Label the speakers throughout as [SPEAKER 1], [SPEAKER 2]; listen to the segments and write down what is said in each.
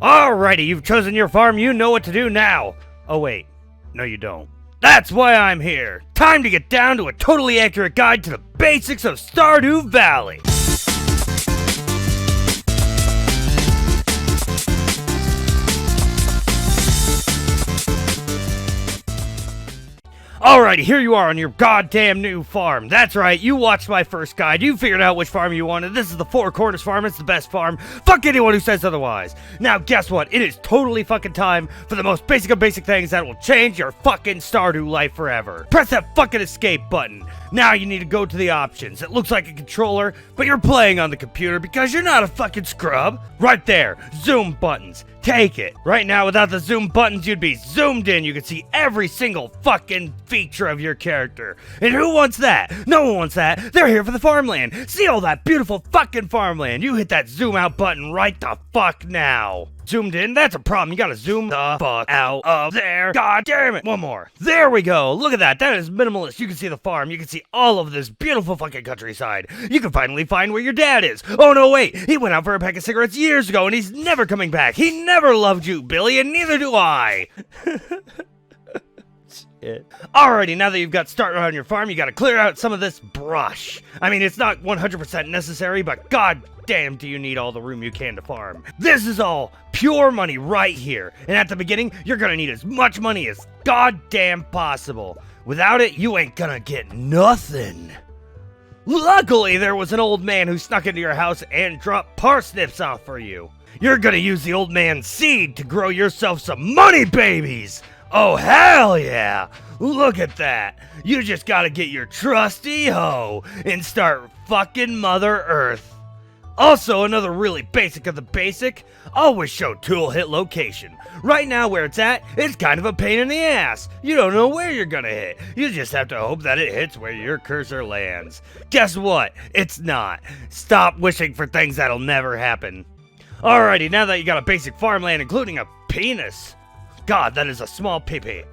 [SPEAKER 1] Alrighty, you've chosen your farm, you know what to do now. Oh wait, no you don't. That's why I'm here. Time to get down to a totally accurate guide to the basics of Stardew Valley. Alrighty, here you are on your goddamn new farm. That's right, you watched my first guide, you figured out which farm you wanted. This is the Four Corners farm, it's the best farm. Fuck anyone who says otherwise. Now guess what, it is totally fucking time for the most basic of basic things that will change your fucking Stardew life forever. Press that fucking escape button. Now you need to go to the options. It looks like a controller, but you're playing on the computer because you're not a fucking scrub. Right there, zoom buttons. Take it. Right now, without the zoom buttons, you'd be zoomed in. You could see every single fucking feature of your character. And who wants that? No one wants that. They're here for the farmland. See all that beautiful fucking farmland. You hit that zoom out button right the fuck now. Zoomed in? That's a problem. You gotta zoom the fuck out of there. God damn it. One more. There we go. Look at that. That is minimalist. You can see the farm. You can see all of this beautiful fucking countryside. You can finally find where your dad is. Oh no, wait. He went out for a pack of cigarettes years ago and he's never coming back. He never loved you, Billy, and neither do I. Alrighty, now that you've got started on your farm, you gotta clear out some of this brush. I mean, it's not 100% necessary, but god damn do you need all the room you can to farm. This is all pure money right here. And at the beginning, you're gonna need as much money as goddamn possible. Without it, you ain't gonna get nothing. Luckily, there was an old man who snuck into your house and dropped parsnips off for you. You're gonna use the old man's seed to grow yourself some money babies. Oh, hell yeah! Look at that! You just gotta get your trusty hoe and start fucking Mother Earth. Also, another really basic of the basic, always show tool hit location. Right now where it's at, it's kind of a pain in the ass. You don't know where you're gonna hit. You just have to hope that it hits where your cursor lands. Guess what? It's not. Stop wishing for things that'll never happen. Alrighty, now that you got a basic farmland including a penis. God, that is a small pee-pee.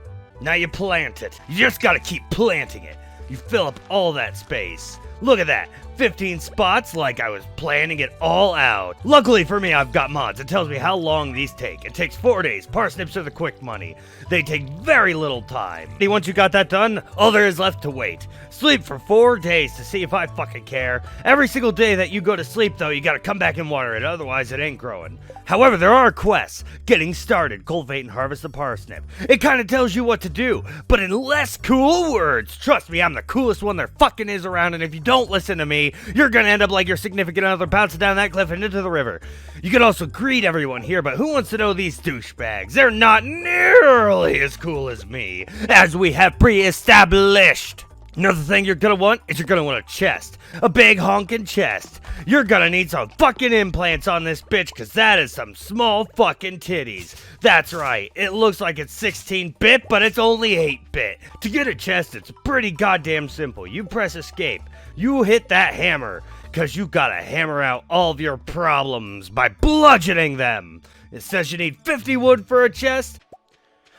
[SPEAKER 1] Now you plant it. You just gotta keep planting it. You fill up all that space. Look at that. 15 spots like I was planning it all out. Luckily for me, I've got mods. It tells me how long these take. It takes 4 days. Parsnips are the quick money. They take very little time. And once you got that done, all there is left to wait. Sleep for 4 days to see if I fucking care. Every single day that you go to sleep, though, you gotta come back and water it. Otherwise, it ain't growing. However, there are quests. Getting started. Cultivate and harvest the parsnip. It kind of tells you what to do, but in less cool words. Trust me, I'm the coolest one there fucking is around, and if you don't listen to me, you're gonna end up like your significant other bouncing down that cliff and into the river. You can also greet everyone here, but who wants to know these douchebags? They're not nearly as cool as me, as we have pre-established. Another thing you're gonna want is you're gonna want a chest. A big honking chest. You're gonna need some fucking implants on this bitch, cause that is some small fucking titties. That's right, it looks like it's 16-bit, but it's only 8-bit. To get a chest, it's pretty goddamn simple. You press escape. You hit that hammer, cause you gotta hammer out all of your problems by bludgeoning them. It says you need 50 wood for a chest.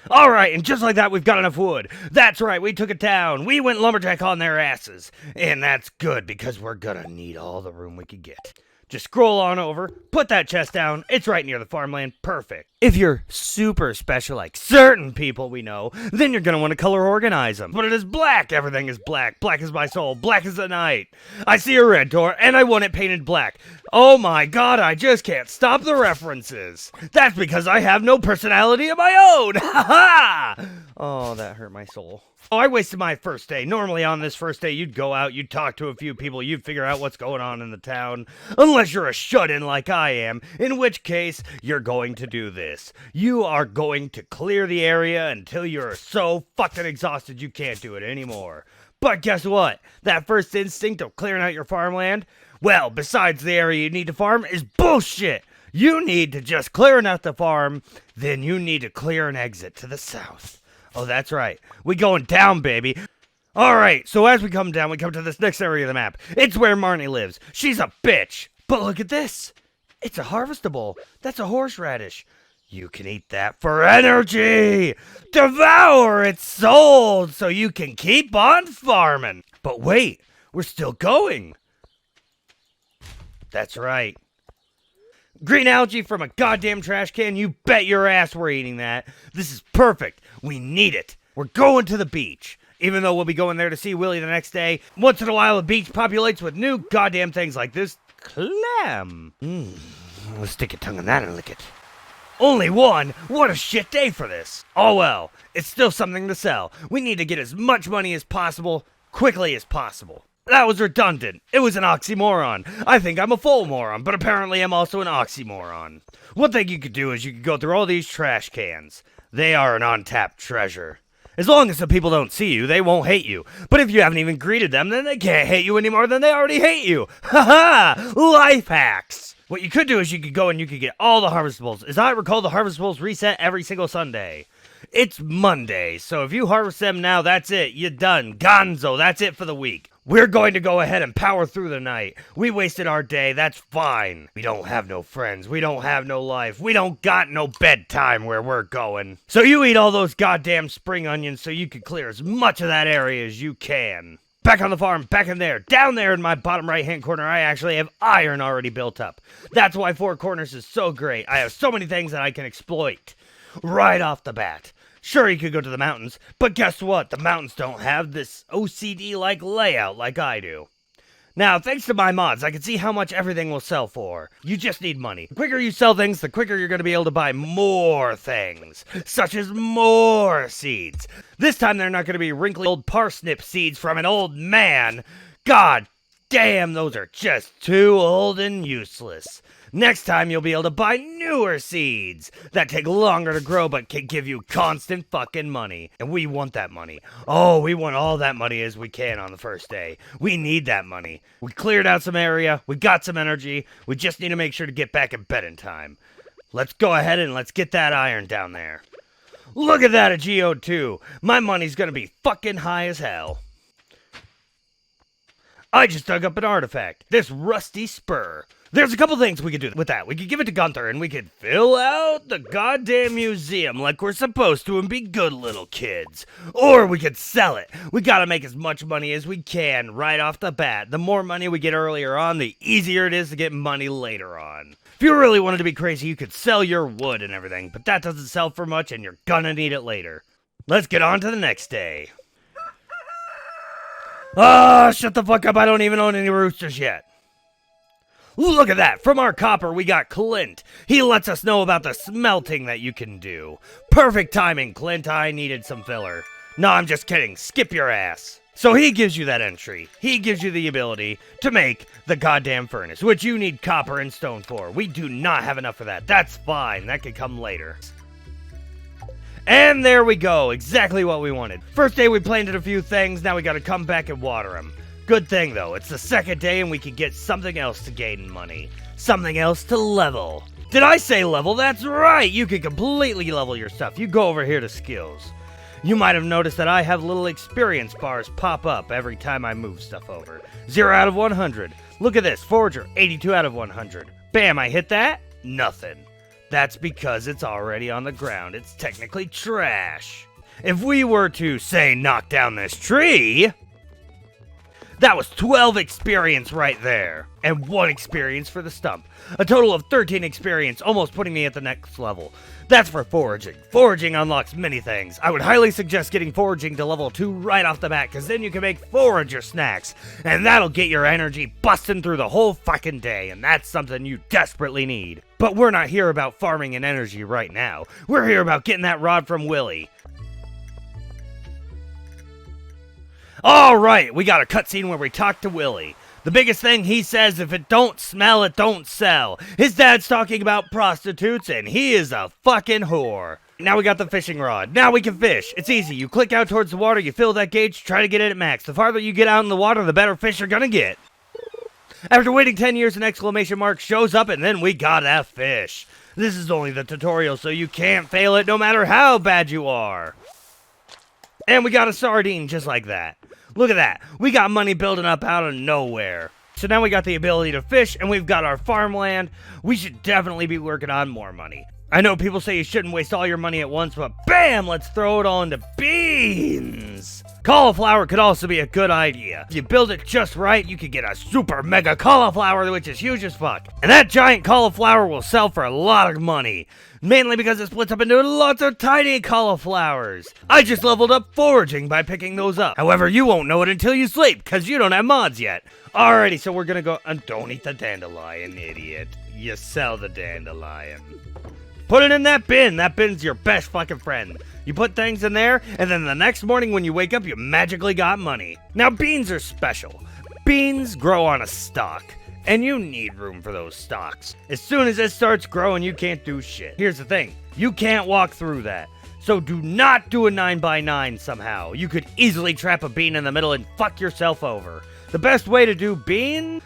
[SPEAKER 1] Alright, and just like that, we've got enough wood. That's right, we took it down. We went lumberjack on their asses. And that's good, because we're gonna need all the room we could get. Just scroll on over, put that chest down. It's right near the farmland. Perfect. If you're super special like certain people we know, then you're gonna want to color organize them. But it is black. Everything is black. Black is my soul. Black is the night. I see a red door, and I want it painted black. Oh my god, I just can't stop the references. That's because I have no personality of my own. Ha ha! Oh, that hurt my soul. Oh, I wasted my first day. Normally on this first day, you'd go out, you'd talk to a few people, you'd figure out what's going on in the town. Unless you're a shut-in like I am, in which case, you're going to do this. You are going to clear the area until you're so fucking exhausted you can't do it anymore. But guess what? That first instinct of clearing out your farmland, well, besides the area you need to farm, is bullshit. You need to just clear out the farm, then you need to clear an exit to the south. Oh, that's right. We going down, baby. Alright, so as we come down, we come to this next area of the map. It's where Marnie lives. She's a bitch. But look at this. It's a harvestable. That's a horseradish. You can eat that for energy. Devour its soul so you can keep on farming. But wait, we're still going. That's right. Green algae from a goddamn trash can? You bet your ass we're eating that. This is perfect. We need it. We're going to the beach. Even though we'll be going there to see Willie the next day, once in a while the beach populates with new goddamn things like this clam. Let's stick your tongue in that and lick it. Only one? What a shit day for this. Oh well, it's still something to sell. We need to get as much money as possible, quickly as possible. That was redundant. It was an oxymoron. I think I'm a full moron, but apparently I'm also an oxymoron. One thing you could do is you could go through all these trash cans. They are an untapped treasure. As long as the people don't see you, they won't hate you. But if you haven't even greeted them, then they can't hate you any more than they already hate you. Ha-ha! Life hacks! What you could do is you could go and you could get all the harvestables. As I recall, the harvestables reset every single Sunday. It's Monday, so if you harvest them now, that's it. You're done. Gonzo, that's it for the week. We're going to go ahead and power through the night. We wasted our day, that's fine. We don't have no friends, we don't have no life, we don't got no bedtime where we're going. So you eat all those goddamn spring onions so you can clear as much of that area as you can. Back on the farm, back in there, down there in my bottom right hand corner, I actually have iron already built up. That's why Four Corners is so great. I have so many things that I can exploit. Right off the bat. Sure, you could go to the mountains, but guess what? The mountains don't have this OCD-like layout like I do. Now, thanks to my mods, I can see how much everything will sell for. You just need money. The quicker you sell things, the quicker you're going to be able to buy more things, such as more seeds. This time, they're not going to be wrinkly old parsnip seeds from an old man. God damn, those are just too old and useless. Next time, you'll be able to buy newer seeds that take longer to grow but can give you constant fucking money. And we want that money. Oh, we want all that money as we can on the first day. We need that money. We cleared out some area. We got some energy. We just need to make sure to get back in bed in time. Let's go ahead and let's get that iron down there. Look at that at GO2. My money's gonna be fucking high as hell. I just dug up an artifact. This rusty spur. There's a couple things we could do with that. We could give it to Gunther and we could fill out the goddamn museum like we're supposed to and be good little kids. Or we could sell it. We gotta make as much money as we can right off the bat. The more money we get earlier on, the easier it is to get money later on. If you really wanted to be crazy, you could sell your wood and everything, but that doesn't sell for much and you're gonna need it later. Let's get on to the next day. Ah, shut the fuck up, I don't even own any roosters yet. Look at that! From our copper, we got Clint. He lets us know about the smelting that you can do. Perfect timing, Clint. I needed some filler. No, I'm just kidding. Skip your ass. So he gives you that entry. He gives you the ability to make the goddamn furnace, which you need copper and stone for. We do not have enough of that. That's fine. That could come later. And there we go. Exactly what we wanted. First day we planted a few things. Now we gotta come back and water them. Good thing, though, it's the second day and we can get something else to gain money. Something else to level. Did I say level? That's right! You can completely level your stuff. You go over here to skills. You might have noticed that I have little experience bars pop up every time I move stuff over. 0 out of 100. Look at this, Forager, 82 out of 100. Bam, I hit that? Nothing. That's because it's already on the ground. It's technically trash. If we were to, say, knock down this tree... That was 12 experience right there, and 1 experience for the stump. A total of 13 experience, almost putting me at the next level. That's for foraging. Foraging unlocks many things. I would highly suggest getting foraging to level 2 right off the bat, because then you can make forager snacks, and that'll get your energy busting through the whole fucking day, and that's something you desperately need. But we're not here about farming and energy right now. We're here about getting that rod from Willie. Alright, we got a cutscene where we talk to Willie. The biggest thing he says, if it don't smell, it don't sell. His dad's talking about prostitutes, and he is a fucking whore. Now we got the fishing rod. Now we can fish. It's easy. You click out towards the water, you fill that gauge, try to get it at max. The farther you get out in the water, the better fish you're gonna get. After waiting 10 years, an exclamation mark shows up, and then we got a fish. This is only the tutorial, so you can't fail it no matter how bad you are. And we got a sardine just like that. Look at that. We got money building up out of nowhere. So now we got the ability to fish, and we've got our farmland. We should definitely be working on more money. I know people say you shouldn't waste all your money at once, but bam, let's throw it on to beans. Cauliflower could also be a good idea. If you build it just right, you could get a super mega cauliflower, which is huge as fuck. And that giant cauliflower will sell for a lot of money. Mainly because it splits up into lots of tiny cauliflowers. I just leveled up foraging by picking those up. However, you won't know it until you sleep, because you don't have mods yet. Alrighty, so we're gonna go, and don't eat the dandelion, idiot. You sell the dandelion. Put it in that bin. That bin's your best fucking friend. You put things in there, and then the next morning when you wake up, you magically got money. Now, beans are special. Beans grow on a stalk, and you need room for those stalks. As soon as it starts growing, you can't do shit. Here's the thing. You can't walk through that. So do not do a 9x9 somehow. You could easily trap a bean in the middle and fuck yourself over. The best way to do beans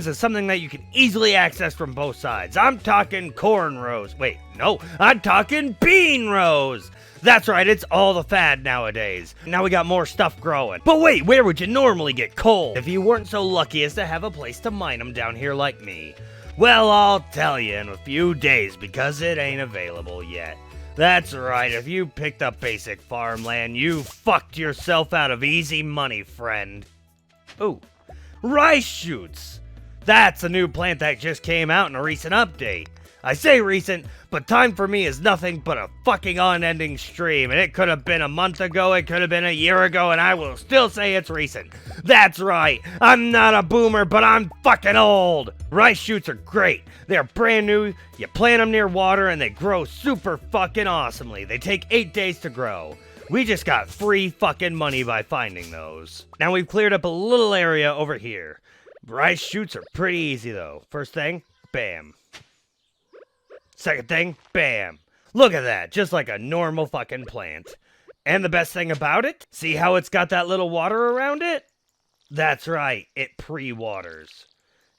[SPEAKER 1] is something that you can easily access from both sides. I'm talking corn rows. Wait, no, I'm talking bean rows. That's right, it's all the fad nowadays. Now we got more stuff growing. But wait, where would you normally get coal if you weren't so lucky as to have a place to mine them down here like me? Well, I'll tell you in a few days because it ain't available yet. That's right, if you picked up basic farmland, you fucked yourself out of easy money, friend. Ooh, rice shoots. That's a new plant that just came out in a recent update. I say recent, but time for me is nothing but a fucking unending stream, and it could have been a month ago, it could have been a year ago, and I will still say it's recent. That's right, I'm not a boomer, but I'm fucking old. Rice shoots are great. They're brand new, you plant them near water, and they grow super fucking awesomely. They take 8 days to grow. We just got free fucking money by finding those. Now we've cleared up a little area over here. Rice shoots are pretty easy though. First thing, bam. Second thing, bam. Look at that, just like a normal fucking plant. And the best thing about it, see how it's got that little water around it? That's right, it pre-waters.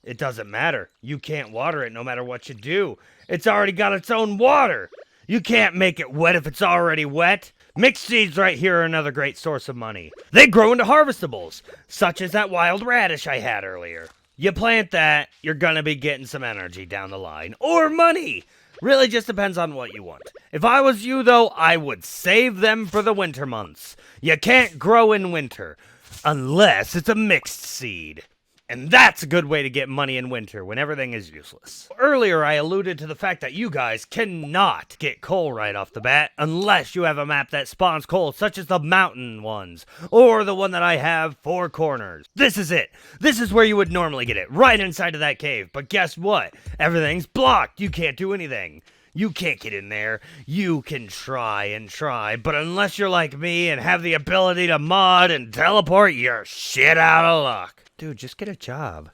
[SPEAKER 1] It doesn't matter. You can't water it no matter what you do. It's already got its own water. You can't make it wet if it's already wet. Mixed seeds right here are another great source of money. They grow into harvestables, such as that wild radish I had earlier. You plant that, you're gonna be getting some energy down the line, or money. Really just depends on what you want. If I was you though, I would save them for the winter months. You can't grow in winter, unless it's a mixed seed. And that's a good way to get money in winter when everything is useless. Earlier I alluded to the fact that you guys cannot get coal right off the bat unless you have a map that spawns coal such as the mountain ones, or the one that I have, 4 corners. This is it. This is where you would normally get it, right inside of that cave. But guess what? Everything's blocked. You can't do anything. You can't get in there. You can try and try, but unless you're like me and have the ability to mod and teleport, you're shit out of luck. Dude, just get a job.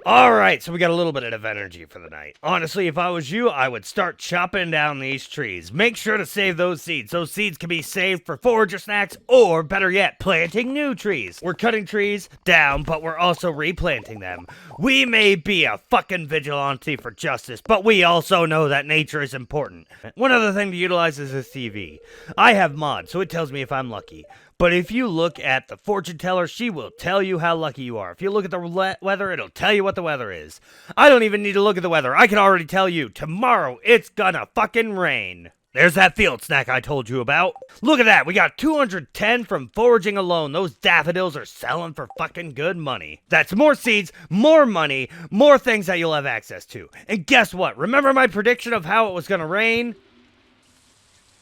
[SPEAKER 1] Alright, so we got a little bit of energy for the night. Honestly, if I was you, I would start chopping down these trees. Make sure to save those seeds. Those seeds can be saved for forager snacks, or better yet, planting new trees. We're cutting trees down, but we're also replanting them. We may be a fucking vigilante for justice, but we also know that nature is important. One other thing to utilize is this TV. I have mods, so it tells me if I'm lucky. But if you look at the fortune teller, she will tell you how lucky you are. If you look at the weather, it'll tell you what the weather is. I don't even need to look at the weather. I can already tell you, tomorrow it's gonna fucking rain. There's that field snack I told you about. Look at that, we got 210 from foraging alone. Those daffodils are selling for fucking good money. That's more seeds, more money, more things that you'll have access to. And guess what? Remember my prediction of how it was gonna rain?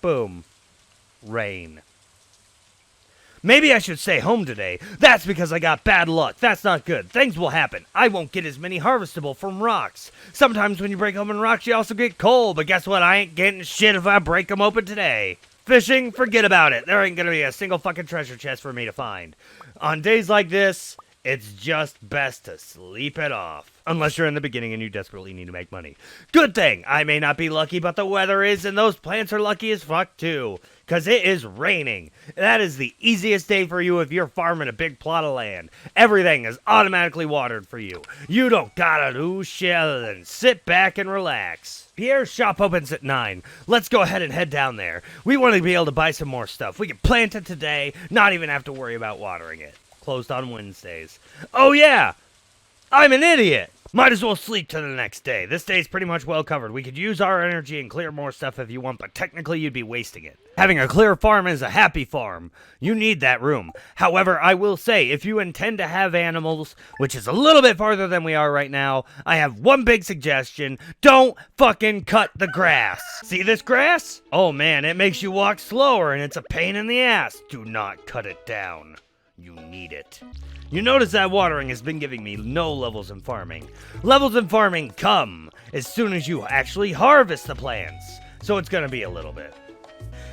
[SPEAKER 1] Boom. Rain. Maybe I should stay home today. That's because I got bad luck. That's not good. Things will happen. I won't get as many harvestable from rocks. Sometimes when you break open rocks, you also get coal. But guess what? I ain't getting shit if I break them open today. Fishing? Forget about it. There ain't gonna be a single fucking treasure chest for me to find. On days like this, it's just best to sleep it off. Unless you're in the beginning and you desperately need to make money. Good thing, I may not be lucky, but the weather is, and those plants are lucky as fuck too. Cause it is raining. That is the easiest day for you if you're farming a big plot of land. Everything is automatically watered for you. You don't gotta do shit other than sit back and relax. Pierre's shop opens at 9. Let's go ahead and head down there. We want to be able to buy some more stuff. We can plant it today, not even have to worry about watering it. Closed on Wednesdays. Oh yeah! I'm an idiot! Might as well sleep to the next day. This day's pretty much well covered. We could use our energy and clear more stuff if you want, but technically you'd be wasting it. Having a clear farm is a happy farm. You need that room. However, I will say, if you intend to have animals, which is a little bit farther than we are right now, I have one big suggestion. Don't fucking cut the grass. See this grass? Oh man, it makes you walk slower and it's a pain in the ass. Do not cut it down. You need it. You notice that watering has been giving me no levels in farming. Levels in farming come as soon as you actually harvest the plants. So it's gonna be a little bit.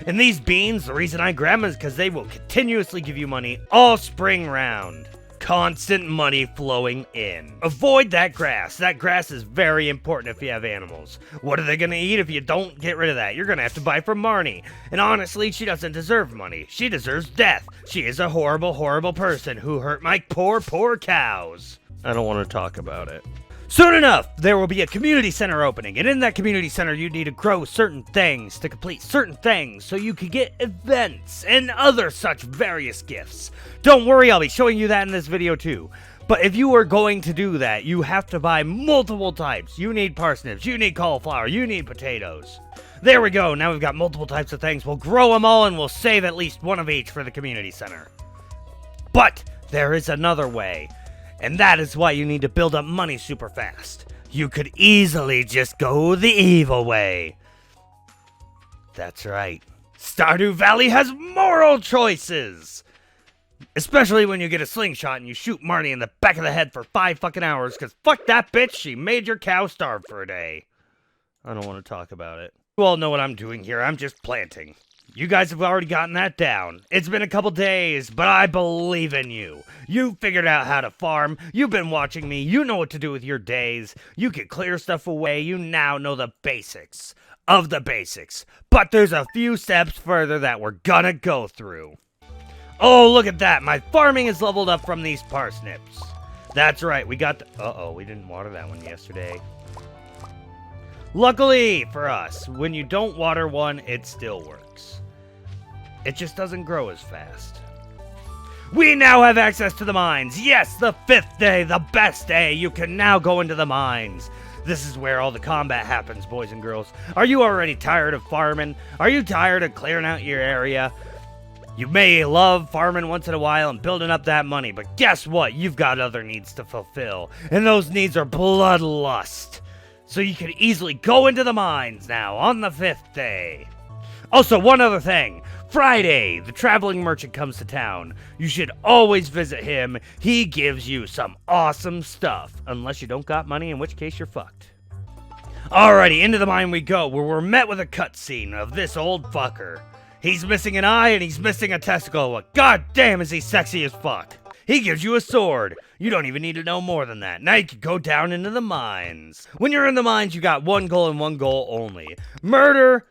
[SPEAKER 1] And these beans, the reason I grab them is because they will continuously give you money all spring round. Constant money flowing in. Avoid that grass. That grass is very important if you have animals. What are they gonna eat if you don't get rid of that? You're gonna have to buy from Marnie. And honestly, she doesn't deserve money. She deserves death. She is a horrible, horrible person who hurt my poor, poor cows. I don't want to talk about it. Soon enough, there will be a community center opening, and in that community center, you need to grow certain things to complete certain things so you can get events and other such various gifts. Don't worry, I'll be showing you that in this video too. But if you are going to do that, you have to buy multiple types. You need parsnips, you need cauliflower, you need potatoes. There we go, now we've got multiple types of things. We'll grow them all and we'll save at least one of each for the community center. But there is another way. And that is why you need to build up money super fast. You could easily just go the evil way. That's right. Stardew Valley has moral choices! Especially when you get a slingshot and you shoot Marnie in the back of the head for 5 fucking hours, because fuck that bitch, she made your cow starve for a day. I don't want to talk about it. You all know what I'm doing here, I'm just planting. You guys have already gotten that down. It's been a couple days, but I believe in you. You figured out how to farm. You've been watching me. You know what to do with your days. You can clear stuff away. You now know the basics of the basics. But there's a few steps further that we're gonna go through. Oh, look at that. My farming is leveled up from these parsnips. That's right. We got the... Uh-oh, we didn't water that one yesterday. Luckily for us, when you don't water one, it still works. It just doesn't grow as fast. We now have access to the mines. Yes, the 5th day, the best day. You can now go into the mines. This is where all the combat happens, boys and girls. Are you already tired of farming? Are you tired of clearing out your area? You may love farming once in a while and building up that money, but guess what? You've got other needs to fulfill, and those needs are bloodlust. So you can easily go into the mines now on the 5th day. Also, one other thing. Friday, the traveling merchant comes to town. You should always visit him. He gives you some awesome stuff. Unless you don't got money, in which case you're fucked. Alrighty, into the mine we go, where we're met with a cutscene of this old fucker. He's missing an eye and he's missing a testicle, but god damn is he sexy as fuck. He gives you a sword. You don't even need to know more than that. Now you can go down into the mines. When you're in the mines, you got one goal and one goal only. Murder...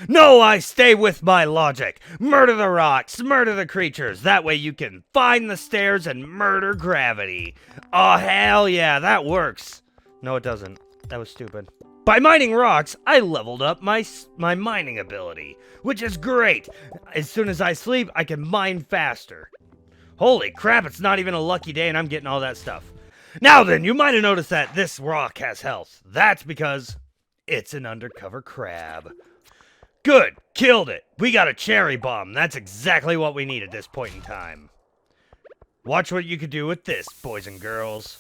[SPEAKER 1] No, I stay with my logic. Murder the rocks, murder the creatures. That way you can find the stairs and murder gravity. Oh, hell yeah, that works. No, it doesn't. That was stupid. By mining rocks, I leveled up my mining ability, which is great. As soon as I sleep, I can mine faster. Holy crap, it's not even a lucky day and I'm getting all that stuff. Now then, you might have noticed that this rock has health. That's because it's an undercover crab. Good, killed it. We got a cherry bomb. That's exactly what we need at this point in time. Watch what you can do with this, boys and girls.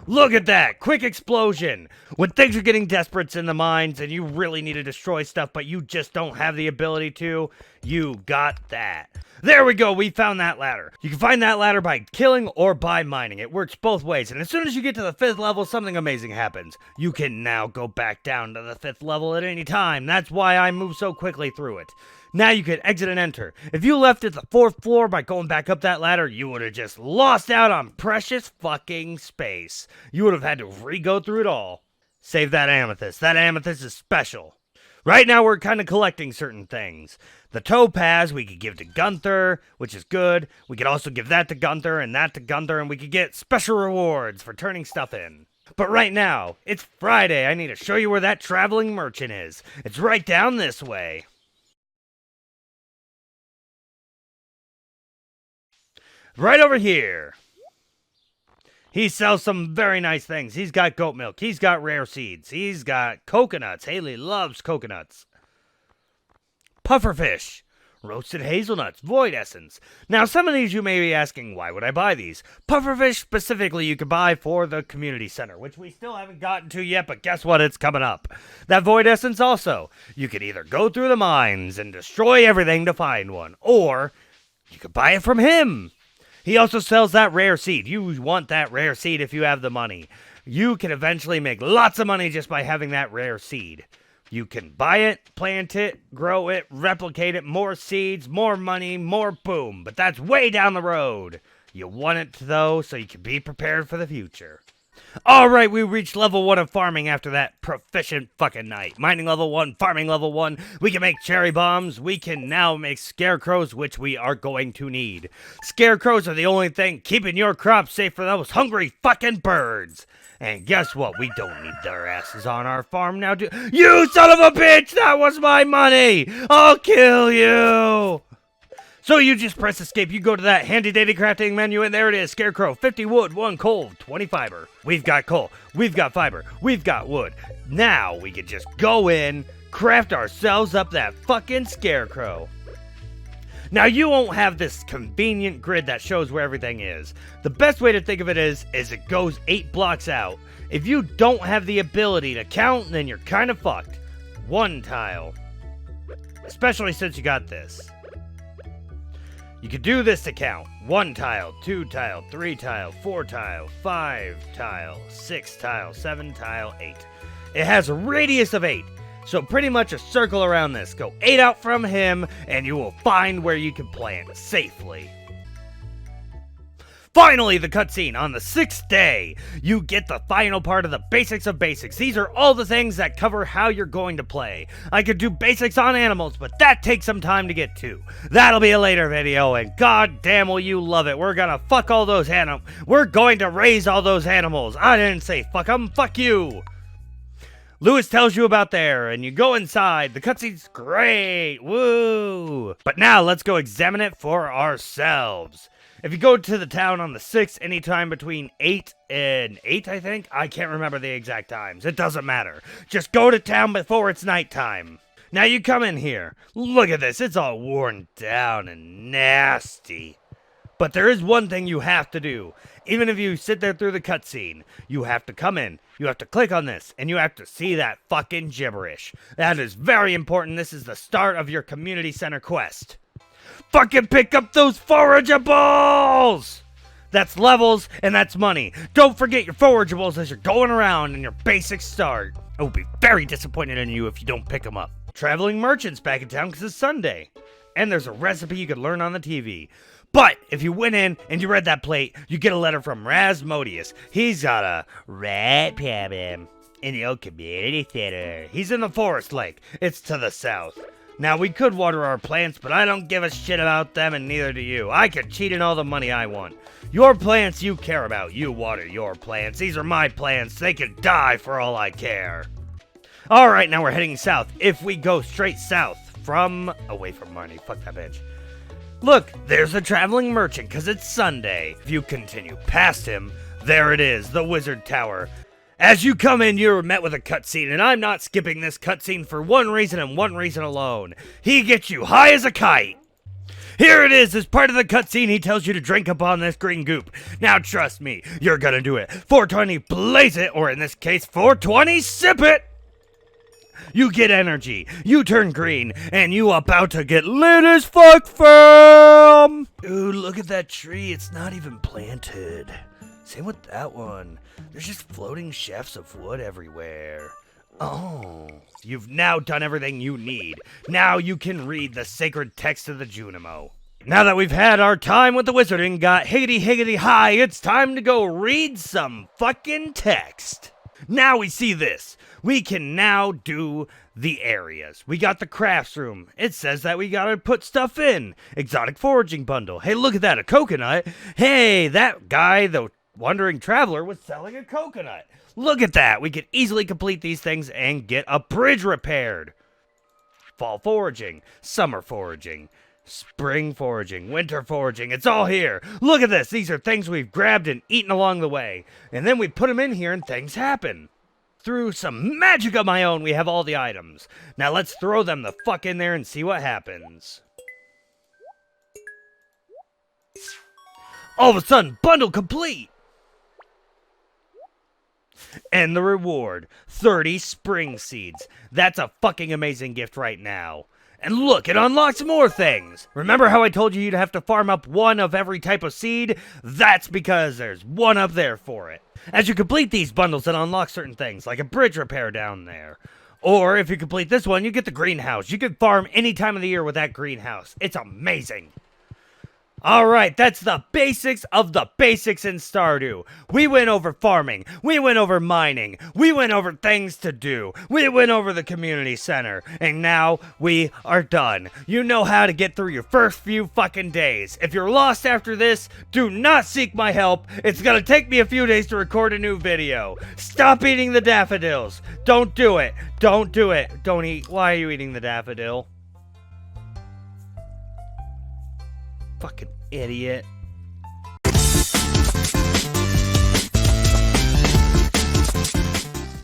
[SPEAKER 1] Look at that! Quick explosion! When things are getting desperate in the mines and you really need to destroy stuff but you just don't have the ability to, you got that. There we go, we found that ladder. You can find that ladder by killing or by mining. It works both ways, and as soon as you get to the 5th level, something amazing happens. You can now go back down to the 5th level at any time. That's why I move so quickly through it. Now you can exit and enter. If you left at the 4th floor by going back up that ladder, you would have just lost out on precious fucking space. You would have had to re-go through it all. Save that amethyst. That amethyst is special. Right now we're kind of collecting certain things. The topaz we could give to Gunther, which is good. We could also give that to Gunther and that to Gunther, and we could get special rewards for turning stuff in. But right now, it's Friday. I need to show you where that traveling merchant is. It's right down this way. Right over here. He sells some very nice things. He's got goat milk. He's got rare seeds. He's got coconuts. Haley loves coconuts. Pufferfish. Roasted hazelnuts. Void essence. Now, some of these you may be asking, why would I buy these? Pufferfish specifically you could buy for the community center, which we still haven't gotten to yet, but guess what? It's coming up. That void essence also. You could either go through the mines and destroy everything to find one, or you could buy it from him. He also sells that rare seed. You want that rare seed if you have the money. You can eventually make lots of money just by having that rare seed. You can buy it, plant it, grow it, replicate it, more seeds, more money, more boom. But that's way down the road. You want it though, so you can be prepared for the future. Alright, we reached level 1 of farming after that proficient fucking night. Mining level 1, farming level 1. We can make cherry bombs. We can now make scarecrows, which we are going to need. Scarecrows are the only thing keeping your crops safe for those hungry fucking birds. And guess what? We don't need their asses on our farm now, do you son of a bitch! That was my money! I'll kill you! So you just press escape, you go to that handy dandy crafting menu, and there it is, Scarecrow, 50 wood, 1 coal, 20 fiber. We've got coal, we've got fiber, we've got wood. Now we can just go in, craft ourselves up that fucking Scarecrow. Now you won't have this convenient grid that shows where everything is. The best way to think of it is it goes 8 blocks out. If you don't have the ability to count, then you're kind of fucked. 1 tile. Especially since you got this. You could do this to count. 1 tile, 2 tile, 3 tile, 4 tile, 5 tile, 6 tile, 7 tile, 8. It has a radius of 8. So pretty much a circle around this. Go 8 out from him, and you will find where you can plant safely. Finally, the cutscene. On the 6th day, you get the final part of the basics of basics. These are all the things that cover how you're going to play. I could do basics on animals, but that takes some time to get to. That'll be a later video, and god damn will you love it. We're gonna fuck all those animals. We're going to raise all those animals. I didn't say fuck them, fuck you. Lewis tells you about there, and you go inside. The cutscene's great, woo! But now, let's go examine it for ourselves. If you go to the town on the 6th, anytime between 8 and 8, I think? I can't remember the exact times. It doesn't matter. Just go to town before it's nighttime. Now you come in here. Look at this. It's all worn down and nasty. But there is one thing you have to do. Even if you sit there through the cutscene, you have to come in, you have to click on this, and you have to see that fucking gibberish. That is very important. This is the start of your community center quest. Fucking pick up those forageables! That's levels, and that's money. Don't forget your forageables as you're going around in your basic start. I will be very disappointed in you if you don't pick them up. Traveling merchants back in town because it's Sunday. And there's a recipe you could learn on the TV. But if you went in and you read that plate, you get a letter from Rasmodius. He's got a rat problem in the old community center. He's in the forest lake. It's to the south. Now, we could water our plants, but I don't give a shit about them, and neither do you. I could cheat in all the money I want. Your plants you care about. You water your plants. These are my plants. They could die for all I care. Alright, now we're heading south. If we go straight south away from Marnie. Fuck that bitch. Look, there's a traveling merchant, because it's Sunday. If you continue past him, there it is, the Wizard Tower. As you come in, you're met with a cutscene, and I'm not skipping this cutscene for one reason and one reason alone. He gets you high as a kite. Here it is, as part of the cutscene, he tells you to drink upon this green goop. Now trust me, you're gonna do it. 420 blaze it, or in this case, 420 sip it. You get energy, you turn green, and you about to get lit as fuck, fam! Ooh, look at that tree, it's not even planted. Same with that one. There's just floating shafts of wood everywhere. Oh, you've now done everything you need. Now you can read the sacred text of the Junimo. Now that we've had our time with the wizard and got higgity high, it's time to go read some fucking text. Now we see this. We can now do the areas. We got the crafts room. It says that we gotta put stuff in. Exotic foraging bundle. Hey, look at that, a coconut. Hey, that guy, the wandering traveler, was selling a coconut. Look at that. We could easily complete these things and get a bridge repaired. Fall foraging. Summer foraging. Spring foraging, winter foraging, it's all here. Look at this. These are things we've grabbed and eaten along the way. And then we put them in here and things happen. Through some magic of my own, we have all the items. Now let's throw them the fuck in there and see what happens. All of a sudden, bundle complete! And the reward, 30 spring seeds. That's a fucking amazing gift right now. And look, it unlocks more things. Remember how I told you you'd have to farm up one of every type of seed? That's because there's one up there for it. As you complete these bundles, it unlocks certain things, like a bridge repair down there. Or if you complete this one, you get the greenhouse. You can farm any time of the year with that greenhouse. It's amazing. Alright, that's the basics of the basics in Stardew. We went over farming, we went over mining, we went over things to do, we went over the community center, and now we are done. You know how to get through your first few fucking days. If you're lost after this, do not seek my help. It's gonna take me a few days to record a new video. Stop eating the daffodils. Don't do it. Don't do it. Don't eat. Why are you eating the daffodil? Fucking idiot.